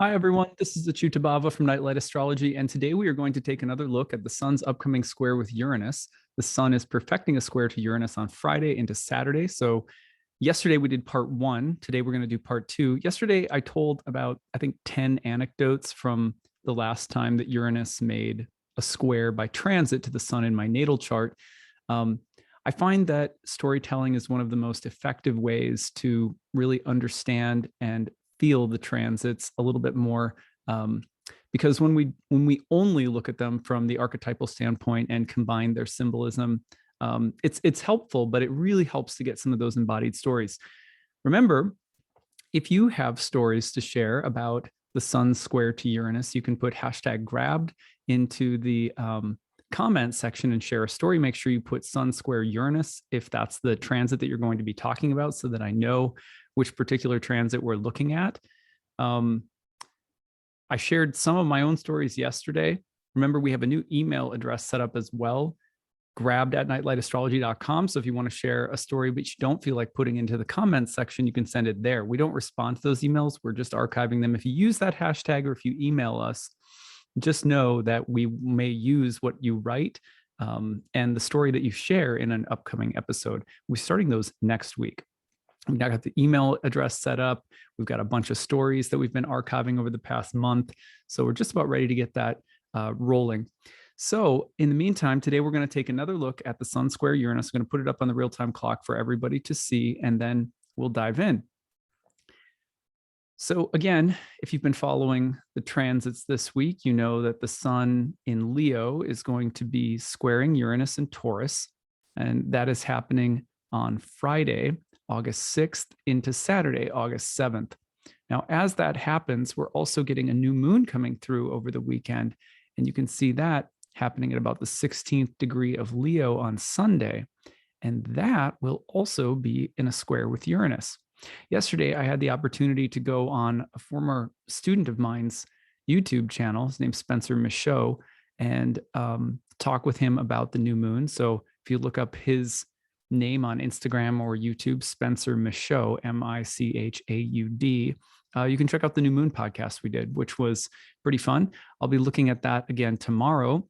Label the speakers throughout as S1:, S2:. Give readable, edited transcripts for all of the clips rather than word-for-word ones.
S1: Hi, everyone. This is acyuta-bhava from Nightlight Astrology, and today we are going to take another look at the sun's upcoming square with Uranus. The sun is perfecting a square to Uranus on Friday into Saturday. So yesterday we did part one. Today we're going to do part two. Yesterday I told about, I think, 10 anecdotes from the last time that Uranus made a square by transit to the sun in my natal chart. I find that storytelling is one of the most effective ways to really understand and feel the transits a little bit more, because when we only look at them from the archetypal standpoint and combine their symbolism, it's helpful, but it really helps to get some of those embodied stories. Remember, if you have stories to share about the sun square to Uranus, you can put hashtag grabbed into the comment section and share a story. Make sure you put sun square Uranus if that's the transit that you're going to be talking about, so that I know which particular transit we're looking at. I shared some of my own stories yesterday. Remember, we have a new email address set up as well, grabbed@nightlightastrology.com. So if you want to share a story which you don't feel like putting into the comments section, you can send it there. We don't respond to those emails. We're just archiving them. If you use that hashtag or if you email us, just know that we may use what you write and the story that you share in an upcoming episode. We're starting those next week. We've now got the email address set up. We've got a bunch of stories that we've been archiving over the past month. So we're just about ready to get that rolling. So in the meantime, today we're going to take another look at the sun square Uranus. I'm going to put it up on the real-time clock for everybody to see, and then we'll dive in. So again, if you've been following the transits this week, you know that the sun in Leo is going to be squaring Uranus and Taurus, and that is happening on Friday, August 6th into Saturday, August 7th. Now, as that happens, we're also getting a new moon coming through over the weekend, and you can see that happening at about the 16th degree of Leo on Sunday, and that will also be in a square with Uranus. Yesterday, I had the opportunity to go on a former student of mine's YouTube channel. His name's Spencer Michaud, and talk with him about the new moon. So if you look up his name on Instagram or YouTube, Spencer Michaud, Michaud, you can check out the new moon podcast we did, which was pretty fun. I'll be looking at that again tomorrow.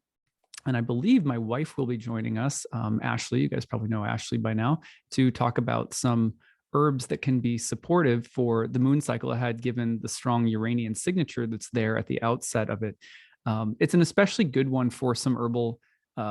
S1: And I believe my wife will be joining us, Ashley. You guys probably know Ashley by now, to talk about some herbs that can be supportive for the moon cycle ahead, given the strong Uranian signature that's there at the outset of it. It's an especially good one for some herbal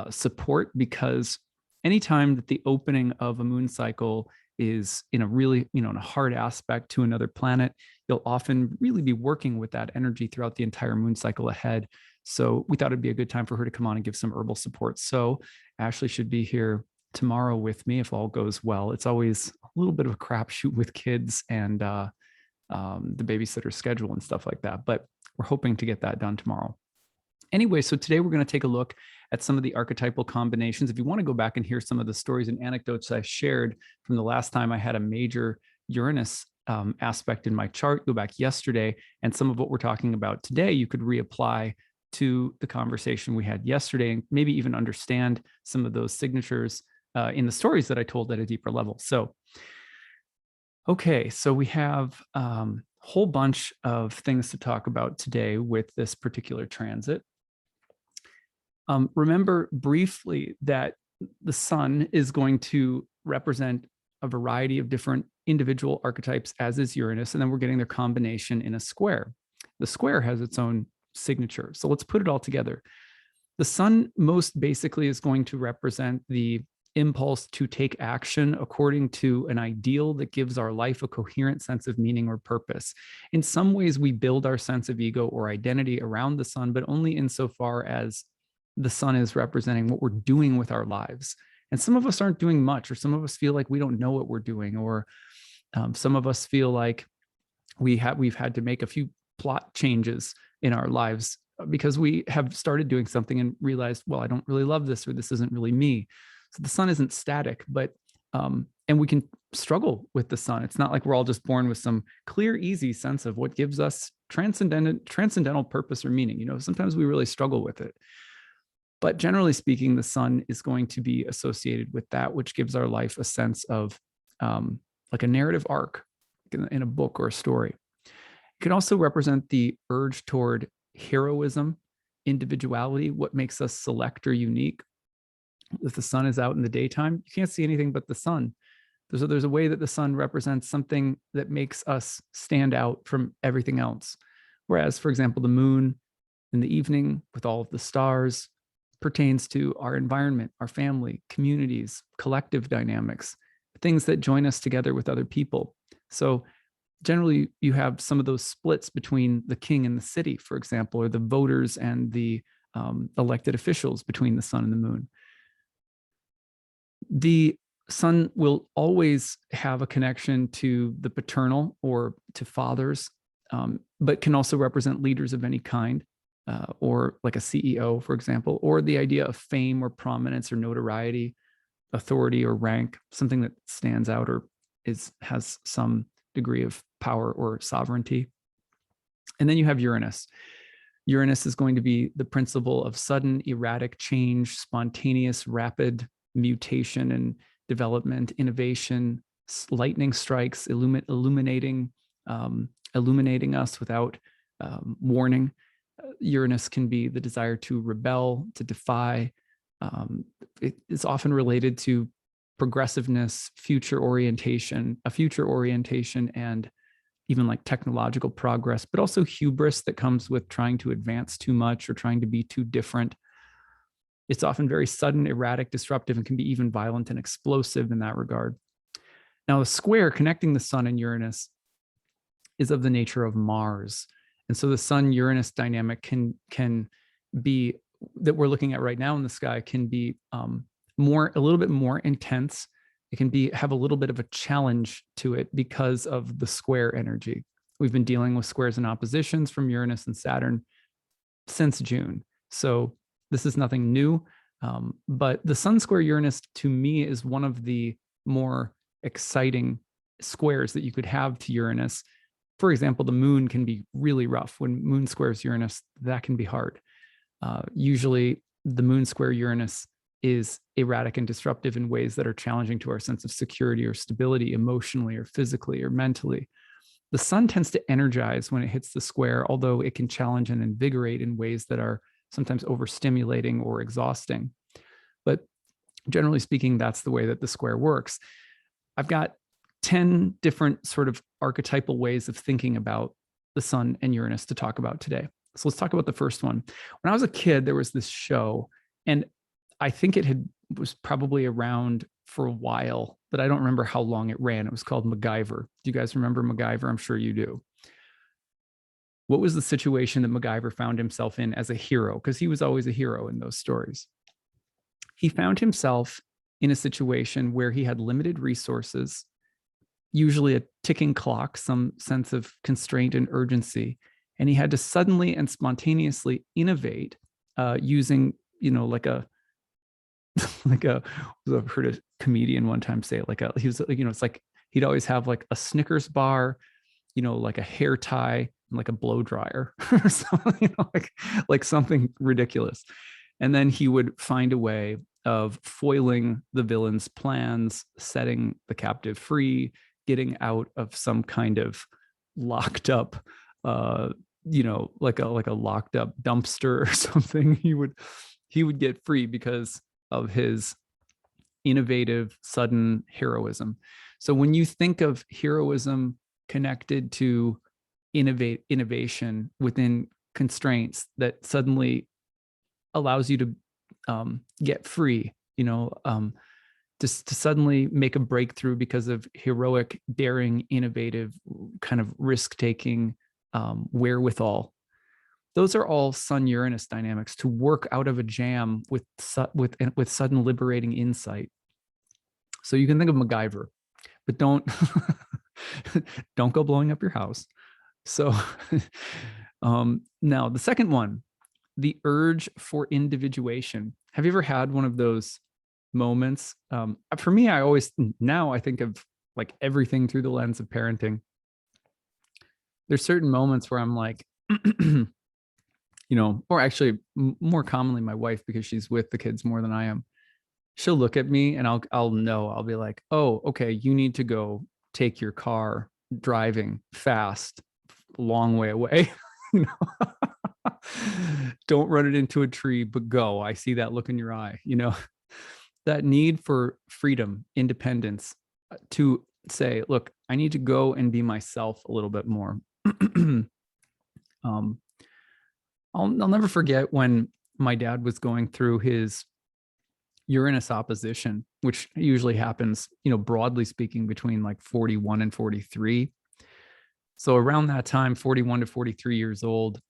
S1: support, because anytime that the opening of a moon cycle is in a really, in a hard aspect to another planet, you'll often really be working with that energy throughout the entire moon cycle ahead. So we thought it'd be a good time for her to come on and give some herbal support. So Ashley should be here tomorrow with me if all goes well. It's always a little bit of a crapshoot with kids and the babysitter schedule and stuff like that, but we're hoping to get that done tomorrow. Anyway, so today we're going to take a look at some of the archetypal combinations. If you want to go back and hear some of the stories and anecdotes I shared from the last time I had a major Uranus aspect in my chart, go back yesterday, and some of what we're talking about today, you could reapply to the conversation we had yesterday and maybe even understand some of those signatures in the stories that I told at a deeper level. So, okay, so we have a whole bunch of things to talk about today with this particular transit. Remember briefly that the sun is going to represent a variety of different individual archetypes, as is Uranus, and then we're getting their combination in a square. The square has its own signature. So let's put it all together. The sun most basically is going to represent the impulse to take action according to an ideal that gives our life a coherent sense of meaning or purpose. In some ways, we build our sense of ego or identity around the sun, but only insofar as the sun is representing what we're doing with our lives. And some of us aren't doing much, or some of us feel like we don't know what we're doing, or some of us feel like we've had to make a few plot changes in our lives because we have started doing something and realized, well, I don't really love this, or this isn't really me. So the sun isn't static, but and we can struggle with the sun. It's not like we're all just born with some clear, easy sense of what gives us transcendental purpose or meaning. Sometimes we really struggle with it. But generally speaking, the sun is going to be associated with that which gives our life a sense of like a narrative arc in a book or a story. can also represent the urge toward heroism, individuality, what makes us select or unique. If the sun is out in the daytime, you can't see anything but the sun. There's a way that the sun represents something that makes us stand out from everything else. Whereas, for example, the moon in the evening with all of the stars pertains to our environment, our family, communities, collective dynamics, things that join us together with other people. So generally you have some of those splits between the king and the city, for example, or the voters and the elected officials between the sun and the moon. The sun will always have a connection to the paternal or to fathers, but can also represent leaders of any kind, or like a CEO, for example, or the idea of fame or prominence or notoriety, authority or rank, something that stands out or has some degree of power or sovereignty. And then you have Uranus. Uranus is going to be the principle of sudden, erratic change, spontaneous, rapid mutation and development, innovation, lightning strikes, illuminating us without warning. Uranus can be the desire to rebel, to defy. It is often related to progressiveness, future orientation, and even like technological progress, but also hubris that comes with trying to advance too much or trying to be too different. It's often very sudden, erratic, disruptive, and can be even violent and explosive in that regard. Now, the square connecting the sun and Uranus is of the nature of Mars. And so the sun-Uranus dynamic can be, that we're looking at right now in the sky, can be a little bit more intense. It can have a little bit of a challenge to it because of the square energy. We've been dealing with squares and oppositions from Uranus and Saturn since June. So this is nothing new, but the sun square Uranus to me is one of the more exciting squares that you could have to Uranus. For example, the moon can be really rough. When moon squares Uranus, that can be hard. Usually the moon square Uranus is erratic and disruptive in ways that are challenging to our sense of security or stability emotionally or physically or mentally. The sun tends to energize when it hits the square, although it can challenge and invigorate in ways that are sometimes overstimulating or exhausting. But generally speaking, that's the way that the square works. I've got 10 different sort of archetypal ways of thinking about the sun and Uranus to talk about today. So let's talk about the first one. When I was a kid, there was this show, and I think was probably around for a while, but I don't remember how long it ran. It was called MacGyver. Do you guys remember MacGyver? I'm sure you do. What was the situation that MacGyver found himself in as a hero? Because he was always a hero in those stories. He found himself in a situation where he had limited resources, usually a ticking clock, some sense of constraint and urgency, and he had to suddenly and spontaneously innovate using, I've heard a comedian one time say it's like he'd always have like a Snickers bar, like a hair tie and like a blow dryer, so, like something ridiculous. And then he would find a way of foiling the villain's plans, setting the captive free, getting out of some kind of locked up, like a locked up dumpster or something. He would get free because of his innovative, sudden heroism. So when you think of heroism connected to innovation within constraints that suddenly allows you to get free, to suddenly make a breakthrough because of heroic, daring, innovative, kind of risk-taking wherewithal. Those are all Sun-Uranus dynamics, to work out of a jam with sudden liberating insight. So you can think of MacGyver, but don't go blowing up your house. So now the second one, the urge for individuation. Have you ever had one of those moments? For me, I think of like everything through the lens of parenting. There's certain moments where I'm like, or actually more commonly my wife, because she's with the kids more than I am. She'll look at me and I'll be like, oh, okay, you need to go take your car driving fast a long way away. You know? Don't run it into a tree, but go. I see that look in your eye, you know, that need for freedom, independence, to say, look, I need to go and be myself a little bit more. um, I'll never forget when my dad was going through his Uranus opposition, which usually happens, you know, broadly speaking, between like 41 and 43. So around that time, 41 to 43 years old,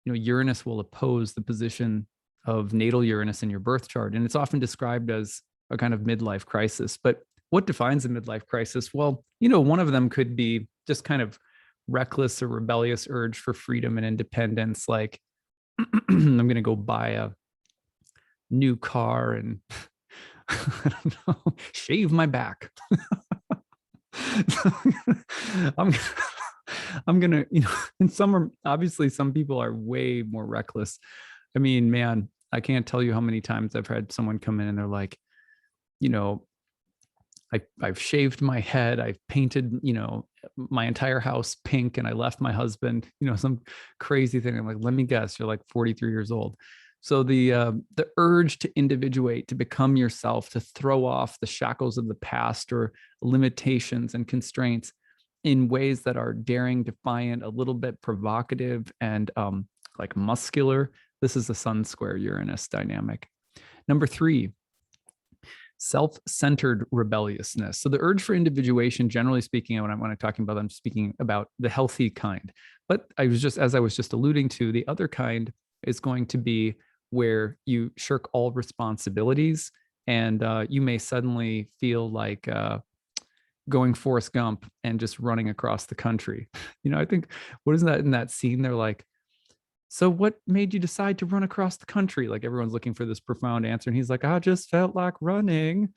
S1: you know, Uranus will oppose the position of natal Uranus in your birth chart. And it's often described as a kind of midlife crisis. But what defines a midlife crisis? Well, you know, one of them could be just kind of reckless or rebellious urge for freedom and independence. Like, I'm going to go buy a new car and I don't know, shave my back. I'm I'm gonna, you know, and some are obviously, some people are way more reckless. I mean, man, I can't tell you how many times I've had someone come in and they're like, you know, I've shaved my head, I've painted, you know, my entire house pink, and I left my husband, you know, some crazy thing. I'm like, let me guess, you're like 43 years old. So the urge to individuate, to become yourself, to throw off the shackles of the past or limitations and constraints in ways that are daring, defiant, a little bit provocative, and like muscular. This is the Sun square Uranus dynamic. Number 3, self-centered rebelliousness. So the urge for individuation, generally speaking, when I'm talking about, I'm speaking about the healthy kind. But as I was just alluding to, the other kind is going to be where you shirk all responsibilities, and you may suddenly feel like going Forrest Gump and just running across the country. You know, I think, what is that in that scene? They're like, so what made you decide to run across the country? Like everyone's looking for this profound answer. And he's like, I just felt like running.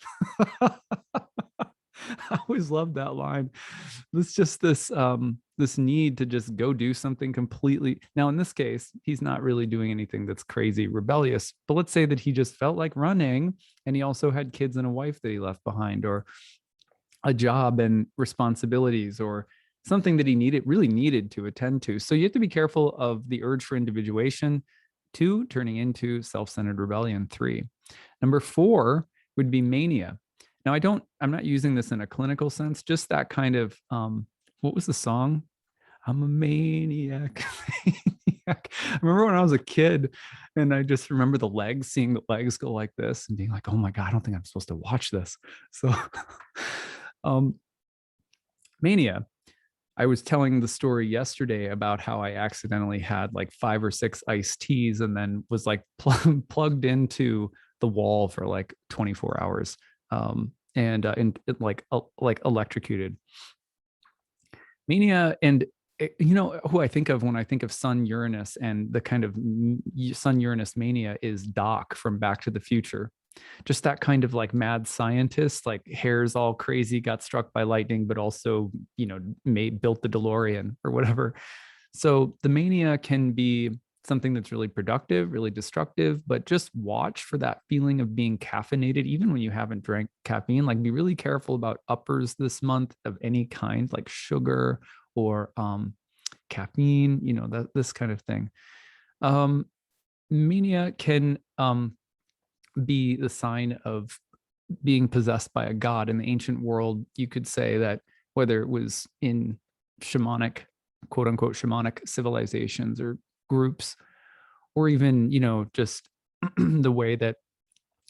S1: I always loved that line. It's just this need to just go do something completely. Now, in this case, he's not really doing anything that's crazy rebellious, but let's say that he just felt like running, and he also had kids and a wife that he left behind, or a job and responsibilities, or something that he really needed to attend to. So you have to be careful of the urge for individuation. 2, turning into self-centered rebellion. 3. Number 4 would be mania. Now, I'm not using this in a clinical sense, just that kind of, what was the song? I'm a maniac. Maniac. I remember when I was a kid, and I just remember seeing the legs go like this and being like, oh my God, I don't think I'm supposed to watch this. So mania. I was telling the story yesterday about how I accidentally had like 5 or 6 iced teas, and then was like plugged into the wall for like 24 hours, and like electrocuted. Mania. And you know who I think of when I think of Sun Uranus and the kind of Sun Uranus mania is Doc from Back to the Future. Just that kind of like mad scientist, like hair's all crazy, got struck by lightning, but also, you know, built the DeLorean or whatever. So the mania can be something that's really productive, really destructive, but just watch for that feeling of being caffeinated, even when you haven't drank caffeine. Like, be really careful about uppers this month of any kind, like sugar or caffeine, you know, this kind of thing. Mania can be the sign of being possessed by a god. In the ancient world, you could say that whether it was in shamanic, quote unquote, shamanic civilizations or groups, or even, you know, just the way that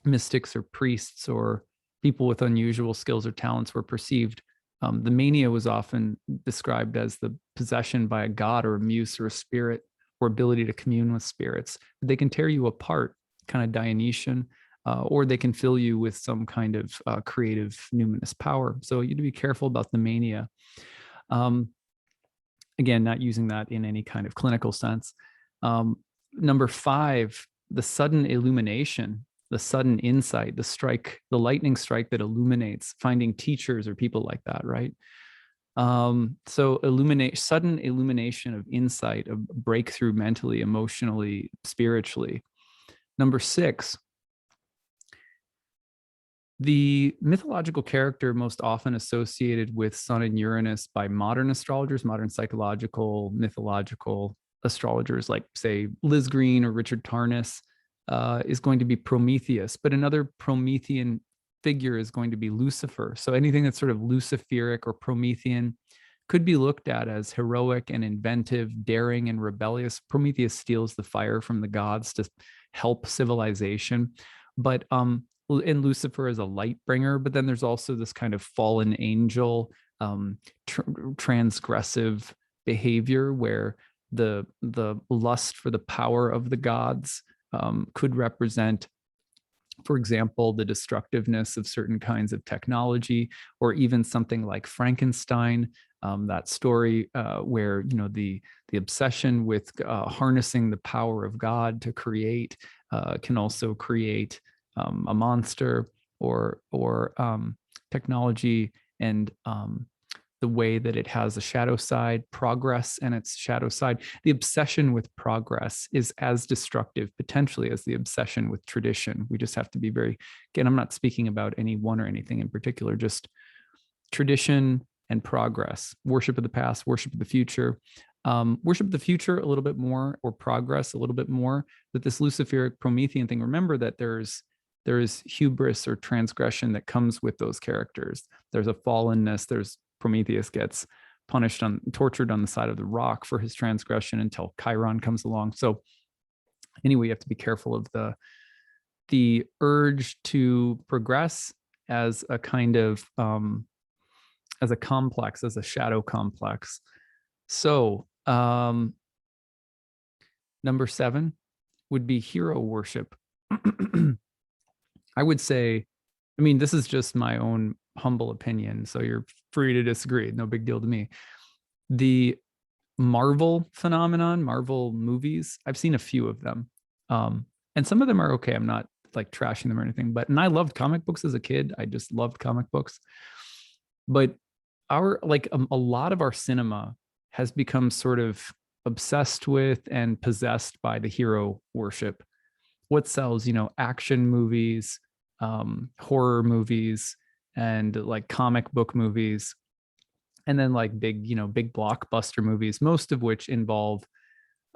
S1: mystics or priests or people with unusual skills or talents were perceived, the mania was often described as the possession by a god or a muse or a spirit, or ability to commune with spirits. They can tear you apart, kind of Dionysian, or they can fill you with some kind of creative numinous power. So you need to be careful about the mania. Again, not using that in any kind of clinical sense. Number 5, the sudden illumination, the sudden insight, the lightning strike that illuminates, finding teachers or people like that, right? So sudden illumination of insight, of breakthrough mentally, emotionally, spiritually. Number 6, The mythological character most often associated with Sun and Uranus by modern astrologers, modern psychological, mythological astrologers, like, say, Liz Green or Richard Tarnas, is going to be Prometheus. But another Promethean figure is going to be Lucifer. So anything that's sort of Luciferic or Promethean could be looked at as heroic and inventive, daring and rebellious. Prometheus steals the fire from the gods to help civilization. But and Lucifer is a light bringer, but then there's also this kind of fallen angel, transgressive behavior where the lust for the power of the gods could represent, for example, the destructiveness of certain kinds of technology, or even something like Frankenstein, that story where the obsession with harnessing the power of God to create can also create a monster, or technology and the way that it has a shadow side, progress and its shadow side. The obsession with progress is as destructive potentially as the obsession with tradition. We just have to be very, again, I'm not speaking about any one or anything in particular, just tradition and progress, worship of the past, worship of the future. Worship of the future a little bit more, or progress a little bit more. But this Luciferic Promethean thing, remember that there is hubris or transgression that comes with those characters. There's a fallenness. There's Prometheus gets tortured on the side of the rock for his transgression until Chiron comes along. So anyway, you have to be careful of the urge to progress as a kind of as a complex, as a shadow complex. So number 7 would be hero worship. I would say, I mean, this is just my own humble opinion, so you're free to disagree. No big deal to me. The Marvel phenomenon, Marvel movies, I've seen a few of them. And some of them are okay. I'm not like trashing them or anything, and I loved comic books as a kid. I just loved comic books. But a lot of our cinema has become sort of obsessed with and possessed by the hero worship. What sells, action movies, horror movies, and like comic book movies, and then like big blockbuster movies, most of which involve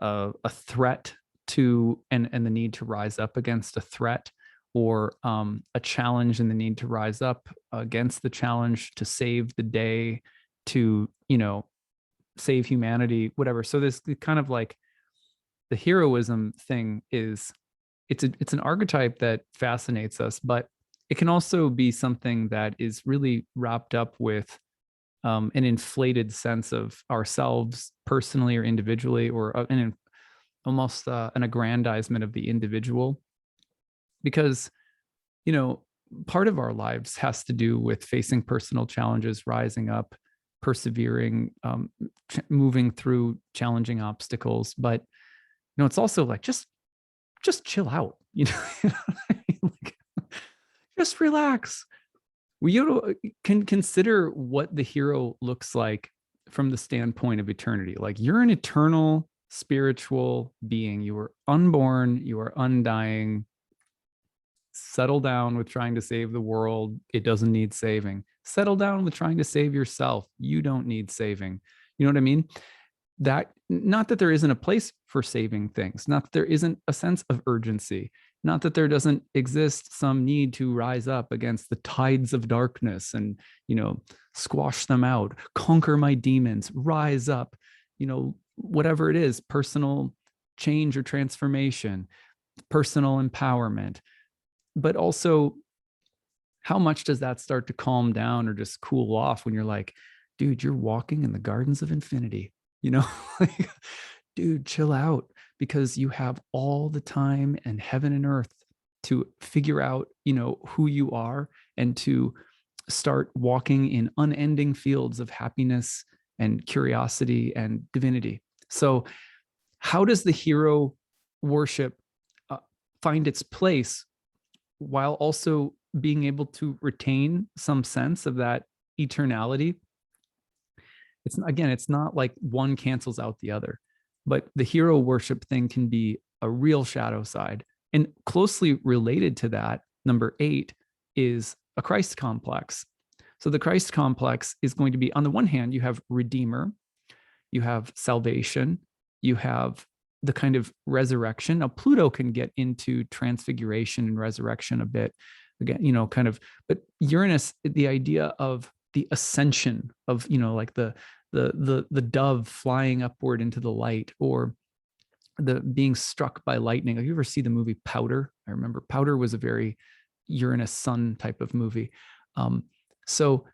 S1: a threat to and the need to rise up against a threat, or a challenge and the need to rise up against the challenge to save the day, to save humanity, whatever. So this kind of like the heroism thing is, it's an archetype that fascinates us, but it can also be something that is really wrapped up with an inflated sense of ourselves personally or individually, or almost an aggrandizement of the individual. Because, part of our lives has to do with facing personal challenges, rising up, persevering, moving through challenging obstacles. But, it's also like, just chill out, like, just relax. We can consider what the hero looks like from the standpoint of eternity. Like, you're an eternal spiritual being. You were unborn, you are undying. Settle down with trying to save the world. It doesn't need saving. Settle down with trying to save yourself. You don't need saving. You know what I mean? That, not that there isn't a place for saving things, not that there isn't a sense of urgency, not that there doesn't exist some need to rise up against the tides of darkness and, squash them out, conquer my demons, rise up, whatever it is, personal change or transformation, personal empowerment. But also, how much does that start to calm down or just cool off when you're like, dude, you're walking in the gardens of infinity, like, dude, chill out, because you have all the time and heaven and earth to figure out, who you are, and to start walking in unending fields of happiness and curiosity and divinity. So how does the hero worship find its place while also being able to retain some sense of that eternality? It's not like one cancels out the other, but the hero worship thing can be a real shadow side. And closely related to that, number 8 is a Christ complex. So the Christ complex is going to be, on the one hand, you have Redeemer, you have salvation, you have the kind of resurrection. Now, Pluto can get into transfiguration and resurrection a bit, again, kind of, but Uranus, the idea of the ascension of, like the dove flying upward into the light, or the being struck by lightning. Have you ever see the movie Powder? I remember Powder was a very Uranus sun type of movie. So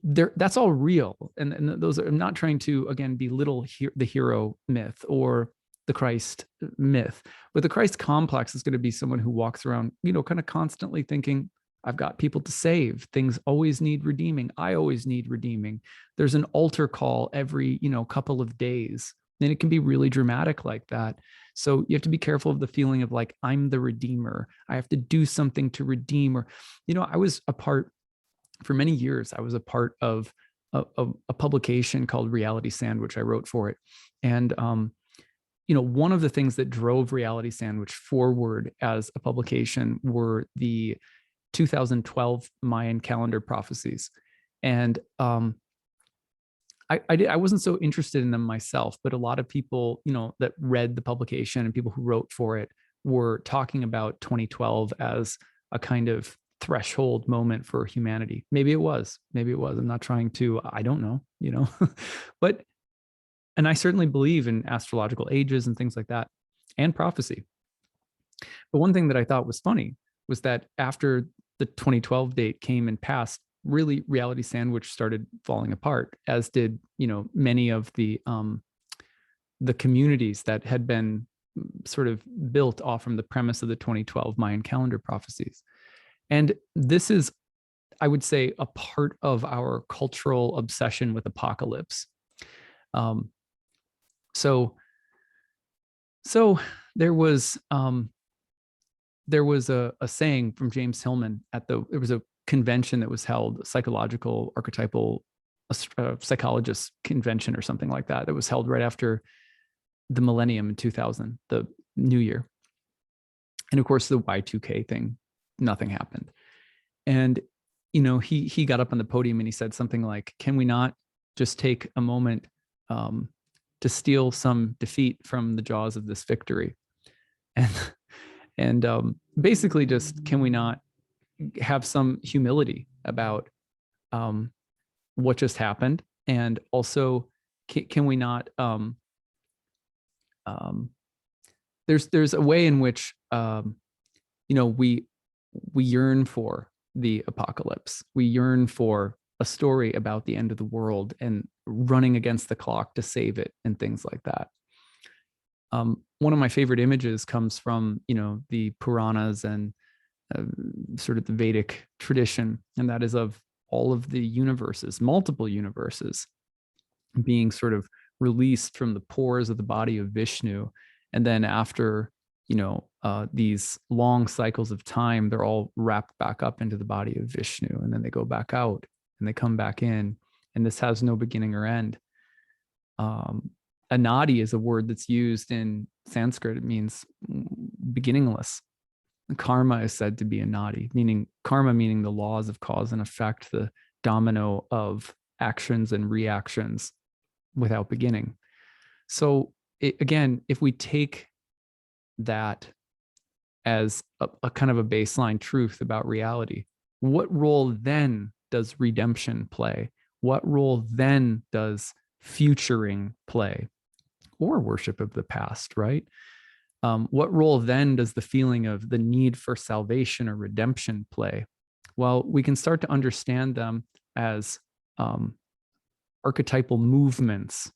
S1: that's all real. And those are, I'm not trying to, again, belittle the hero myth or the Christ myth, but the Christ complex is going to be someone who walks around, kind of constantly thinking, I've got people to save. Things always need redeeming. I always need redeeming. There's an altar call every, couple of days. And it can be really dramatic like that. So you have to be careful of the feeling of like, I'm the redeemer. I have to do something to redeem. Or, I was a part, for many years, I was a part of a publication called Reality Sandwich. I wrote for it. And, one of the things that drove Reality Sandwich forward as a publication were the 2012 Mayan calendar prophecies. And I wasn't so interested in them myself, but a lot of people, that read the publication and people who wrote for it were talking about 2012 as a kind of threshold moment for humanity. Maybe it was. I'm not trying to, I don't know, but, and I certainly believe in astrological ages and things like that, and prophecy. But one thing that I thought was funny was that after the 2012 date came and passed, really Reality Sandwich started falling apart, as did, many of the communities that had been sort of built off from the premise of the 2012 Mayan calendar prophecies. And this is, I would say, a part of our cultural obsession with apocalypse. So there was a saying from James Hillman there was a convention that was held, psychological, archetypal psychologist convention or something like that was held right after the millennium in 2000, the new year. And of course, the Y2K thing, nothing happened. And, he got up on the podium and he said something like, can we not just take a moment to steal some defeat from the jaws of this victory? And basically just, can we not have some humility about what just happened? And also, can we not, there's a way in which, we yearn for the apocalypse. We yearn for a story about the end of the world and running against the clock to save it and things like that. One of my favorite images comes from, the Puranas and sort of the Vedic tradition, and that is of all of the universes, multiple universes, being sort of released from the pores of the body of Vishnu. And then after, these long cycles of time, they're all wrapped back up into the body of Vishnu, and then they go back out and they come back in, and this has no beginning or end. Anadi is a word that's used in Sanskrit. It means beginningless. Karma is said to be anadi, meaning the laws of cause and effect, the domino of actions and reactions without beginning. So again, if we take that as a kind of a baseline truth about reality, what role then does redemption play? What role then does futuring play, or worship of the past, right? What role then does the feeling of the need for salvation or redemption play? Well, we can start to understand them as archetypal movements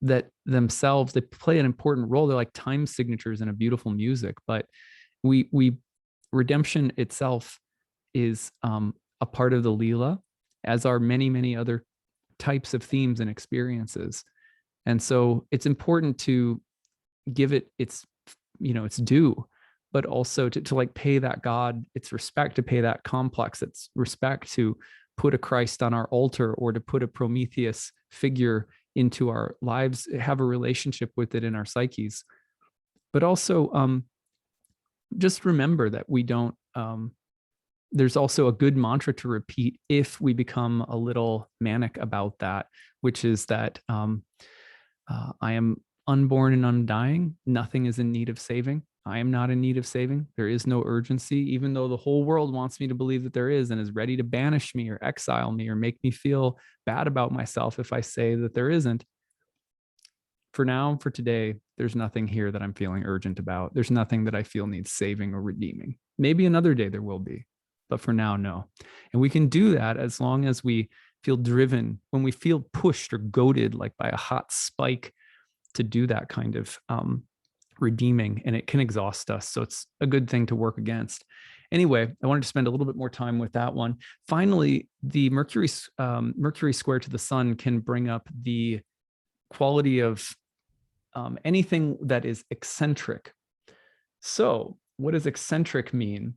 S1: that themselves, they play an important role. They're like time signatures in a beautiful music, but redemption itself is a part of the Leela, as are many, many other types of themes and experiences. And so it's important to give it its due, but also to like pay that God its respect, to pay that complex its respect, to put a Christ on our altar, or to put a Prometheus figure into our lives, have a relationship with it in our psyches. But also just remember that we don't there's also a good mantra to repeat if we become a little manic about that, which is that I am unborn and undying. Nothing is in need of saving. I am not in need of saving. There is no urgency, even though the whole world wants me to believe that there is and is ready to banish me or exile me or make me feel bad about myself if I say that there isn't. For now, for today, there's nothing here that I'm feeling urgent about. There's nothing that I feel needs saving or redeeming. Maybe another day there will be, but for now, no. And we can do that as long as we feel driven, when we feel pushed or goaded like by a hot spike to do that kind of redeeming, and it can exhaust us. So it's a good thing to work against. Anyway, I wanted to spend a little bit more time with that one. Finally, the Mercury square to the sun can bring up the quality of anything that is eccentric. So what does eccentric mean?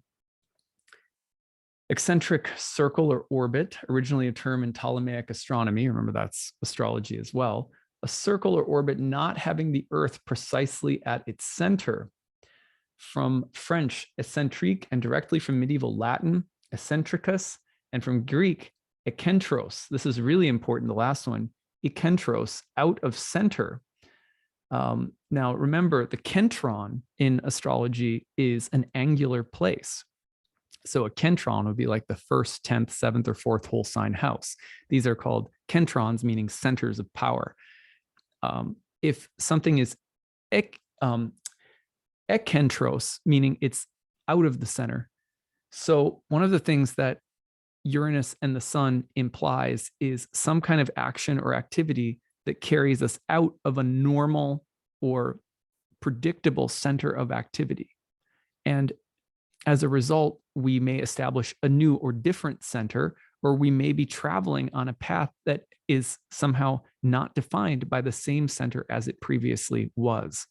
S1: Eccentric circle or orbit, originally a term in Ptolemaic astronomy. Remember, that's astrology as well. A circle or orbit not having the Earth precisely at its center. From French, eccentrique, and directly from medieval Latin, eccentricus, and from Greek, ekentros. This is really important, the last one, ekentros, out of center. Now, remember, the kentron in astrology is an angular place. So a kentron would be like the first, 10th, 7th, or 4th whole sign house. These are called kentrons, meaning centers of power. If something is ekentros, meaning it's out of the center. So one of the things that Uranus and the sun implies is some kind of action or activity that carries us out of a normal or predictable center of activity. And as a result, we may establish a new or different center, or we may be traveling on a path that is somehow not defined by the same center as it previously was.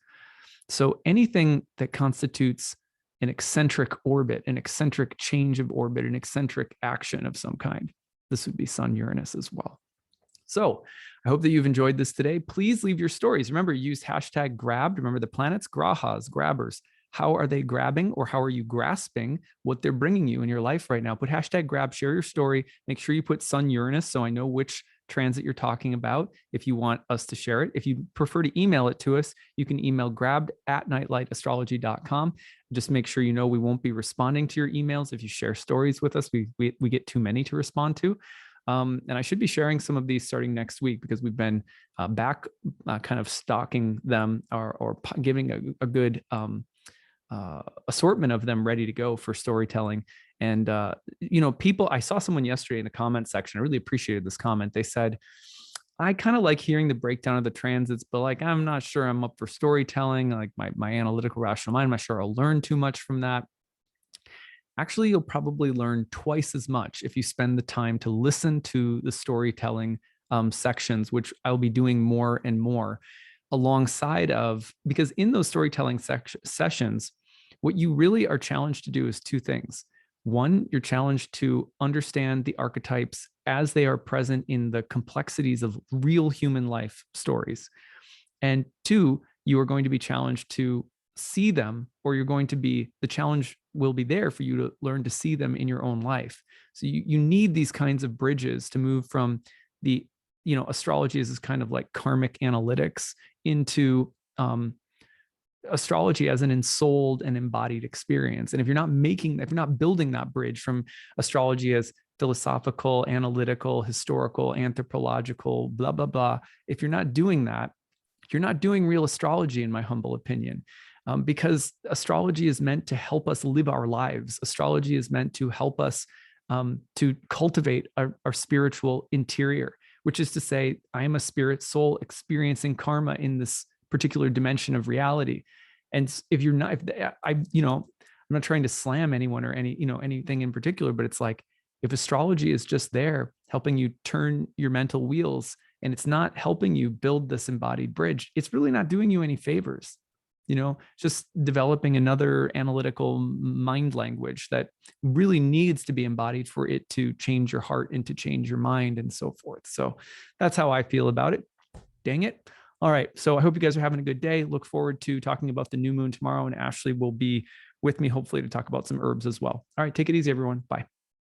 S1: So anything that constitutes an eccentric orbit, an eccentric change of orbit, an eccentric action of some kind, this would be Sun Uranus as well. So I hope that you've enjoyed this today. Please leave your stories. Remember, use hashtag grabbed. Remember the planets, grahas, grabbers. How are they grabbing, or how are you grasping what they're bringing you in your life right now? Put hashtag grab, share your story. Make sure you put Sun Uranus so I know which transit you're talking about if you want us to share it. If you prefer to email it to us, you can email grabbed@nightlightastrology.com. Just make sure you know we won't be responding to your emails if you share stories with us. We get too many to respond to. And I should be sharing some of these starting next week because we've been back kind of stocking them or giving a good assortment of them ready to go for storytelling. And, people, I saw someone yesterday in the comment section. I really appreciated this comment. They said, I kind of like hearing the breakdown of the transits, but like, I'm not sure I'm up for storytelling. Like my analytical rational mind, I'm not sure I'll learn too much from that. Actually, you'll probably learn twice as much if you spend the time to listen to the storytelling sections, which I'll be doing more and more alongside of, because in those storytelling sessions, what you really are challenged to do is two things. One, you're challenged to understand the archetypes as they are present in the complexities of real human life stories. And two, you are going to be challenged to see them, or the challenge will be there for you to learn to see them in your own life. So you need these kinds of bridges to move from the, astrology is this kind of like karmic analytics into astrology as an ensouled and embodied experience. And if you're not building that bridge from astrology as philosophical, analytical, historical, anthropological, blah, blah, blah, if you're not doing that, you're not doing real astrology, in my humble opinion. Because astrology is meant to help us live our lives. Astrology is meant to help us to cultivate our spiritual interior, which is to say, I am a spirit soul experiencing karma in this particular dimension of reality. And if you're not, I'm not trying to slam anyone or anything in particular, but it's like, if astrology is just there helping you turn your mental wheels and it's not helping you build this embodied bridge, it's really not doing you any favors. Just developing another analytical mind language that really needs to be embodied for it to change your heart and to change your mind and so forth. So that's how I feel about it. Dang it. All right. So I hope you guys are having a good day. Look forward to talking about the new moon tomorrow, and Ashley will be with me, hopefully, to talk about some herbs as well. All right, take it easy, everyone. Bye.